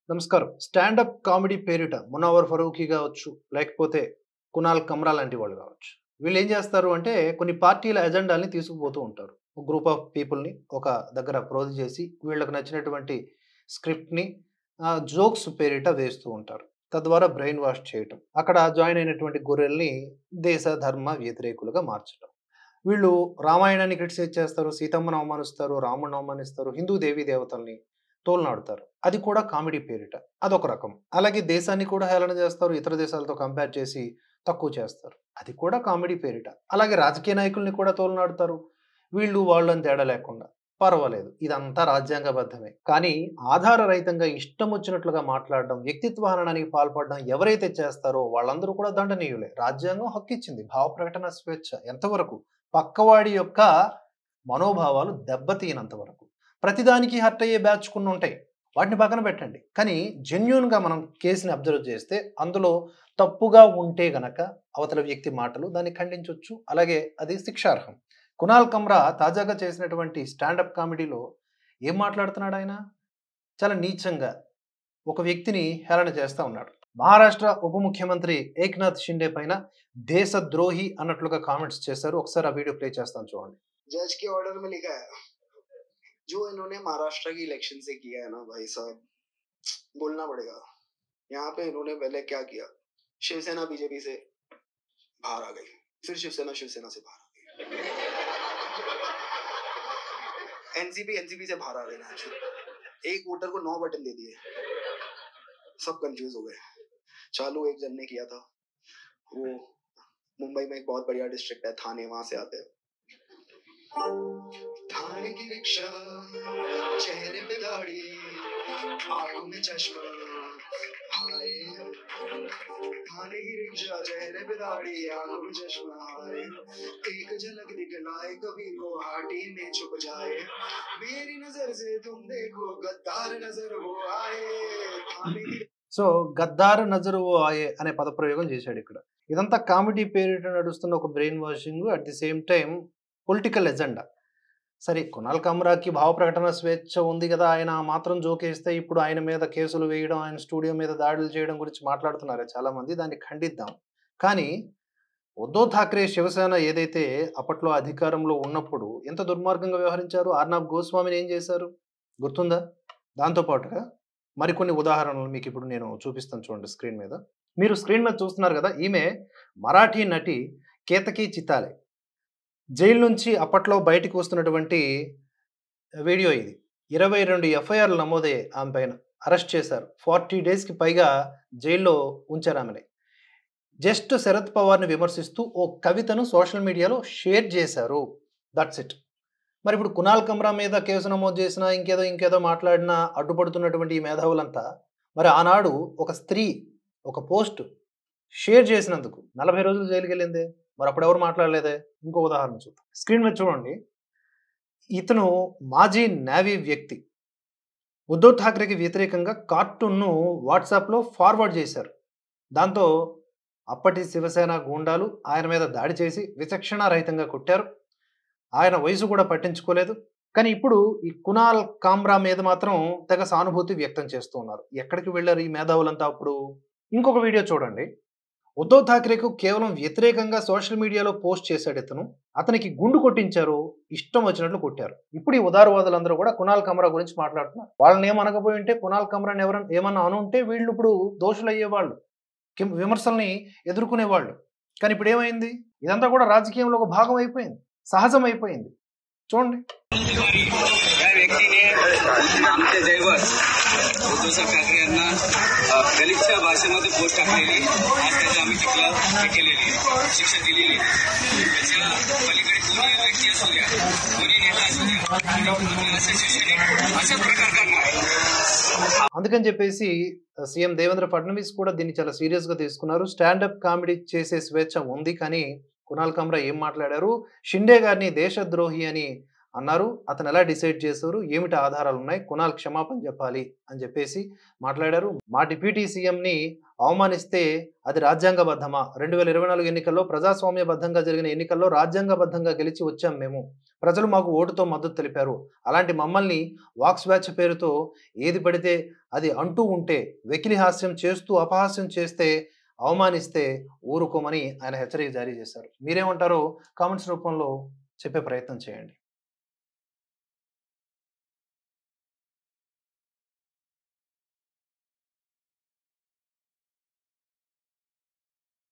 నమస్కారం. Stand up comedy పేరిట 'మునవ్వర్ ఫరూకీ' గావచ్చు, లేకపోతే 'కునాల్ కమ్రా' లాంటి వాళ్ళు గావచ్చు. వీళ్ళేం జేస్తారు అంటే కొన్ని పార్టీల ఎజెండాల్ని తీసుకుపోతూ ఉంటారు. ఒక గ్రూప్ ఆఫ్ పీపుల్‌ని ఒక దగ్గర ప్రోది చేసి వీళ్ళకి నచ్చినటువంటి స్క్రిప్ట్‌ని జోక్స్ పేరిట వేస్తూ ఉంటారు. తద్వారా బ్రెయిన్ వాష్ చేయటం. అక్కడ జాయిన్ అయినటువంటి గొర్రెల్ని దేశ, ధర్మ వ్యతిరేకులుగా మార్చటం. వీళ్ళు రామాయణాన్ని క్రిటిసైజ్ చేస్తారు, సీతమ్మను అవమానిస్తారు, రాముడిని అవమానిస్తారు, హిందూ దేవీ దేవతల్ని తోలనాడుతారు. అది కూడా కామెడీ పేరిట. అదొక రకం. అలాగే దేశాన్ని కూడా హేళన చేస్తారు. ఇతర దేశాలతో కంపేర్ చేసి తక్కువ చేస్తారు. అది కూడా కామెడీ పేరిట. అలాగే రాజకీయ నాయకుల్ని కూడా తోలనాడుతారు. వీళ్ళు, వాళ్ళు అని తేడా లేకుండా. పర్వాలేదు. ఇదంతా రాజ్యాంగబద్ధమే. కానీ ఆధారరహితంగా ఇష్టం వచ్చినట్లుగా మాట్లాడడం, వ్యక్తిత్వ హననానికి పాల్పడడం ఎవరైతే చేస్తారో వాళ్ళందరూ కూడా దండనీయులే. రాజ్యాంగం హక్కిచ్చింది. భావ ప్రకటన స్వేచ్ఛ. ఎంతవరకు? పక్కవాడి యొక్క మనోభావాలు దెబ్బతీయనంత వరకు. ప్రతిదానికి హర్ట్ అయ్యే బ్యాచ్ కొన్ని ఉంటాయి. వాటిని పక్కన పెట్టండి. కానీ జెన్యూన్‌గా మనం కేస్‌ని అబ్జర్వ్ చేస్తే అందులో తప్పుగా ఉంటే గనక అవతల వ్యక్తి మాటలు దాన్ని ఖండించొచ్చు. అలాగే అది శిక్షార్హం. కునాల్ కమ్రా తాజాగా చేసినటువంటి స్టాండప్ కామెడీలో ఏం మాట్లాడుతున్నాడాయన? చాలా నీచంగా ఒక వ్యక్తిని హేళన చేస్తా ఉన్నాడు. మహారాష్ట్ర ఉప ముఖ్యమంత్రి ఏక్నాథ్ షిండే పైన దేశద్రోహి అన్నట్లుగా కామెంట్స్ చేశారు. ఒకసారి ఆ వీడియో ప్లే చేస్తాను చూడండి. जज के ऑर्डर में लिखा है जो इन्होंने महाराष्ट्र की इलेक्शन से किया है ना भाई साहब, बोलना पड़ेगा। यहाँ पे इन्होंने पहले क्या किया, शिवसेना बीजेपी से बाहर आ गई, फिर शिवसेना से बाहर आ गई, एनसीपी से बाहर आ गई ना, एक वोटर को 9 बटन दे दिए, सब कंफ्यूज हो गए। चालू एक जन ने किया था, वो मुंबई में एक बहुत बढ़िया डिस्ट्रिक्ट है थाने, वहां से आते हैं। थाने की रिक्शा, चेहरे पे दाढ़ी, आंखों में चश्मा, हाय। थाने की रिक्शा, चेहरे पे दाढ़ी, आंखों में चश्मा, हाय। एक झलक दिखलाए कभी को हाटी में छुप जाए, मेरी नजर से तुम देखो गद्दार नजर वो आए। थाने की సో, 'గద్దార్ నజరు ఓ ఆయే' అనే పదప్రయోగం చేశాడు ఇక్కడ. ఇదంతా కామెడీ పేరిట నడుస్తున్న ఒక brain washing, at the same time political agenda. సరే, కునాల్ కమ్రాకి భావ ప్రకటన స్వేచ్ఛ ఉంది కదా! ఆయన ఆ మాత్రం జోకేస్తే ఇప్పుడు ఆయన మీద కేసులు వేయడం, ఆయన స్టూడియో మీద దాడులు చేయడం గురించి మాట్లాడుతున్నారే చాలామంది. దాన్ని ఖండిద్దాం. కానీ ఉద్ధవ్ ఠాక్రే శివసేన ఏదైతే అప్పట్లో అధికారంలో ఉన్నప్పుడు ఎంత దుర్మార్గంగా వ్యవహరించారు. అర్నాబ్ గోస్వామిని ఏం చేశారు గుర్తుందా? దాంతో పాటుగా మరికొన్ని ఉదాహరణలు మీకు ఇప్పుడు నేను చూపిస్తాను చూడండి స్క్రీన్ మీద. మీరు స్క్రీన్ మీద చూస్తున్నారు కదా! ఈమె మరాఠీ నటి కేతకీ చితాలే. జైలు నుంచి అప్పట్లో బయటికి వస్తున్నటువంటి వీడియో ఇది. 22 ఎఫ్ఐఆర్‌లు నమోదయ్యాయి ఆమె పైన. అరెస్ట్ చేశారు. 40 డేస్‌కి పైగా జైల్లో ఉంచారు ఆమెని. జస్ట్ శరద్ పవార్‌ని విమర్శిస్తూ ఓ కవితను సోషల్ మీడియాలో షేర్ చేశారు. That's it. మరి ఇప్పుడు కునాల్ కమ్రా మీద కేసు నమోదు చేసినా, ఇంకేదో మాట్లాడినా అడ్డుపడుతున్నటువంటి ఈ మేధావులంతా మరి ఆనాడు ఒక స్త్రీ ఒక పోస్ట్ షేర్ చేసినందుకు 40 రోజులు జైలుకెళ్ళిందే. మరి అప్పుడెవరు మాట్లాడలేదే? ఇంకో ఉదాహరణ చూద్దాం. స్క్రీన్ మీద చూడండి. ఇతను మాజీ నేవీ వ్యక్తి. ఉద్ధవ్ ఠాక్రేకి వ్యతిరేకంగా కార్టూన్‌ను వాట్సాప్‌లో ఫార్వర్డ్ చేశారు. దాంతో అప్పటి శివసేన గూండాలు ఆయన మీద దాడి చేసి విచక్షణారహితంగా కొట్టారు. ఆయన వయసు కూడా పట్టించుకోలేదు. కానీ ఇప్పుడు ఈ కునాల్ కామ్రా మీద మాత్రం తెగ సానుభూతి వ్యక్తం చేస్తూ ఉన్నారు. ఎక్కడికి వెళ్లారు ఈ మేధావులంతా అప్పుడు? ఇంకొక వీడియో చూడండి. ఉద్ధవ్ ఠాక్రేకు కేవలం వ్యతిరేకంగా సోషల్ మీడియాలో పోస్ట్ చేశాడు ఇతను. అతనికి గుండు కొట్టించారు. ఇష్టం వచ్చినట్లు కొట్టారు. ఇప్పుడు ఈ ఉదారవాదులందరూ కూడా కునాల్ కమ్రా గురించి మాట్లాడుతున్నారు. వాళ్ళని ఏమనకపోయి ఉంటే, కునాల్ కమ్రాని ఎవరైనా ఏమన్నా అనుంటే వీళ్ళు ఇప్పుడు దోషులయ్యేవాళ్ళు. విమర్శల్ని ఎదుర్కొనేవాళ్ళు. కానీ ఇప్పుడు ఏమైంది? ఇదంతా కూడా రాజకీయంలో ఒక భాగం అయిపోయింది. సహజం అయిపోయింది. చూడండి. या व्यक्तीने आमच्या जयवर उद्धव ठाकरे यांना गलिच्छ भाषेमध्ये पोस्ट टाकलेली, आज त्याचं आम्ही हे केलेली शिक्षा दिलेली. त्याच्या पलीकडे कोणी व्यक्ती असू द्या, कोणी नेता असू द्या, आपल्याला शिक्षणे अशा प्रकार करणार. అందుకని చెప్పేసి సీఎం దేవేంద్ర ఫడ్నవీస్ కూడా దీన్ని చాలా సీరియస్‌గా తీసుకున్నారు. స్టాండప్ కామెడీ చేసే స్వేచ్ఛ ఉంది. కానీ కునాల్ కమ్రా ఏం మాట్లాడారు? షిండే గారిని దేశద్రోహి అని అన్నారు. అతను ఎలా డిసైడ్ చేశారు, ఏమిటి ఆధారాలు ఉన్నాయి, కునాల్ క్షమాపణ చెప్పాలి అని చెప్పేసి మాట్లాడారు. మా డిప్యూటీ సీఎంని అవమానిస్తే అది రాజ్యాంగబద్ధమా? 2024 ఎన్నికల్లో ప్రజాస్వామ్యబద్ధంగా జరిగిన ఎన్నికల్లో రాజ్యాంగబద్ధంగా గెలిచి వచ్చాం మేము. ప్రజలు మాకు ఓటుతో మద్దతు తెలిపారు. అలాంటి మమ్మల్ని వాక్స్వాచ్ పేరుతో ఏది పడితే అది అంటూ ఉంటే, వెకిలి హాస్యం చేస్తూ అపహాస్యం చేస్తే, అవమానిస్తే ఊరుకోమని ఆయన హెచ్చరిక జారీ చేశారు. మీరేమంటారో కామెంట్స్ రూపంలో చెప్పే ప్రయత్నం చేయండి.